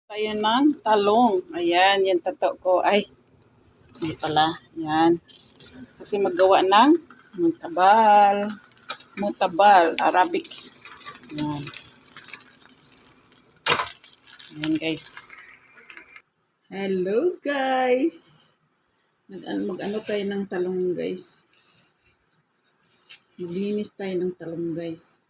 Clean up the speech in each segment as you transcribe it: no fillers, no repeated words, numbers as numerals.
Tayo ng talong. Ayan, yung tato ko. Ay, hindi pala. Ayan. Kasi magawa ng mutabal. Mutabal, Arabic. Ayan. Ayan, guys. Hello, guys. Mag-ano tayo ng talong, guys. Maglinis tayo ng talong, guys.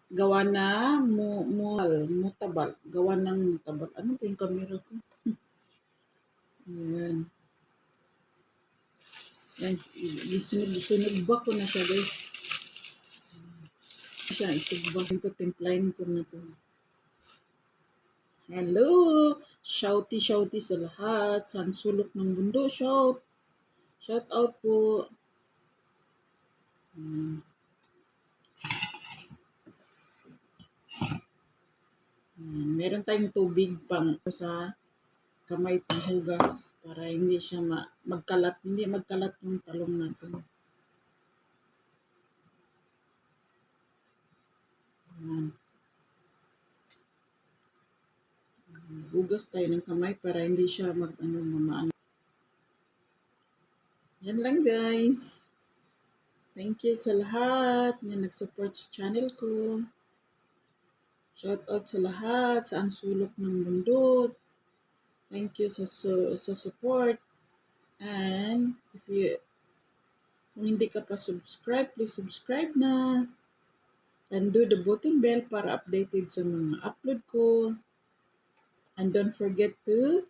Gawa na mutabal. Gawa ng mutabal. Ano po yung camera ko? Ayan. Yan, isunog ba ko na siya, guys. Siya, itugbahin ko, timplahin ko na to. Hello! Shouty sa lahat. Saan sulok ng mundo, shout. Shout out po. Meron tayong tubig pang sa kamay panghugas para hindi siya hindi magkalat yung talong natin. Hugas tayo ng kamay para hindi siya mamaan. Yan lang, guys. Thank you sa lahat na nag-support sa channel ko. Shout out sa lahat sa ang sulok ng mundo. Thank you sa support. And kung hindi ka pa subscribe, please subscribe na. And do the button bell para updated sa mga upload ko. And don't forget to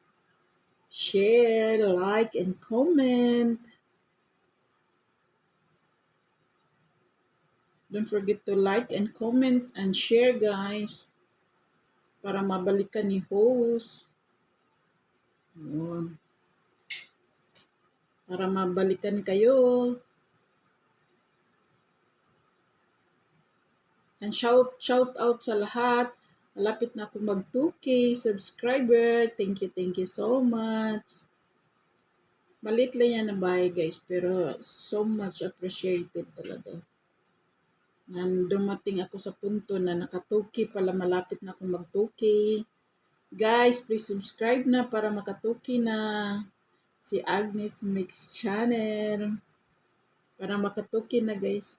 share, like, and comment. Don't forget to like and comment and share, guys. Para mabalikan ni host. Yun. Para mabalikan kayo. And shout out sa lahat. Malapit na ako mag 2K subscriber. Thank you so much. Malit lang yan na bahay, guys, pero so much appreciated talaga. Dumating ako sa punto na naka 2K pala, malapit na ako mag 2K. Guys, please subscribe na para maka 2K na si Agnes Mix Channel. Para maka 2K na, guys.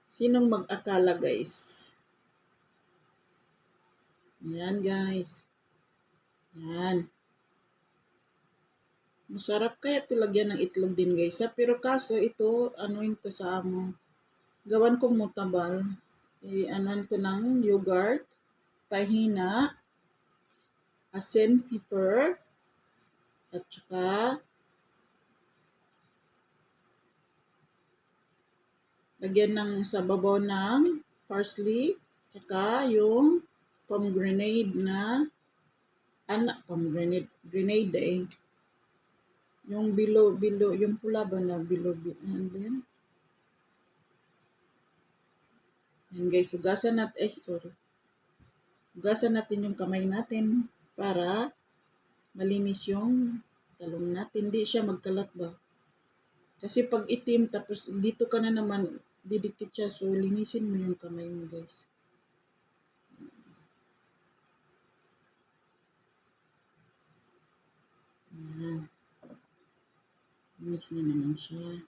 Sinong mag-akala, guys? Yan, guys. Yan. Masarap kaya ito lagyan ng itlog din, guys. Pero kaso ito, ito sa amo. Gawan ko mutabal. Anuin ko ng yogurt, tahina, asin, pepper, at saka lagyan ng sa babaw ng parsley, saka yung pomegranate na grenade yung bilo, yung pula ba na bilo, ano yan? Yan, guys, hugasan natin yung kamay natin para malinis yung talong natin. Hindi siya magkalat ba? Kasi pag itim, tapos dito ka na naman, didikit siya. So, linisin mo yung kamay mo, guys. Ayan. Mix na naman siya.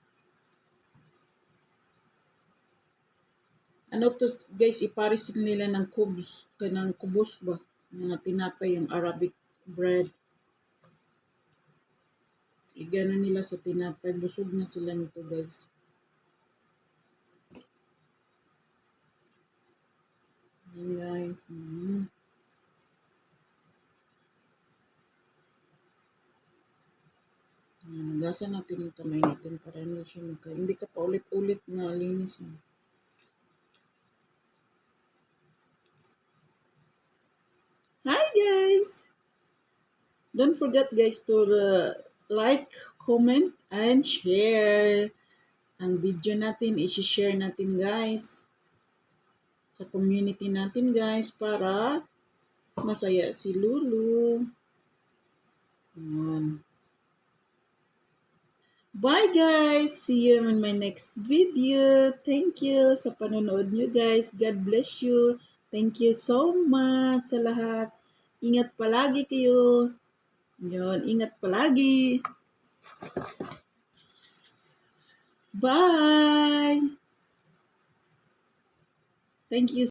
Ano to, guys, iparis nila ng kubos ba? Mga tinapay, yung Arabic bread. Igano nila sa tinapay. Busog na sila nito, guys. Ayan, guys. Nagasan natin yung kamay natin para hindi ka pa ulit-ulit na linis. Hi, guys! Don't forget, guys, to like, comment, and share. Ang video natin, i-share natin, guys, sa community natin, guys, para masaya si Lulu. Bye guys! See you in my next video. Thank you sa panonood nyo guys. God bless you. Thank you so much sa lahat. Ingat palagi kayo. Yun, ingat palagi. Bye! Thank you.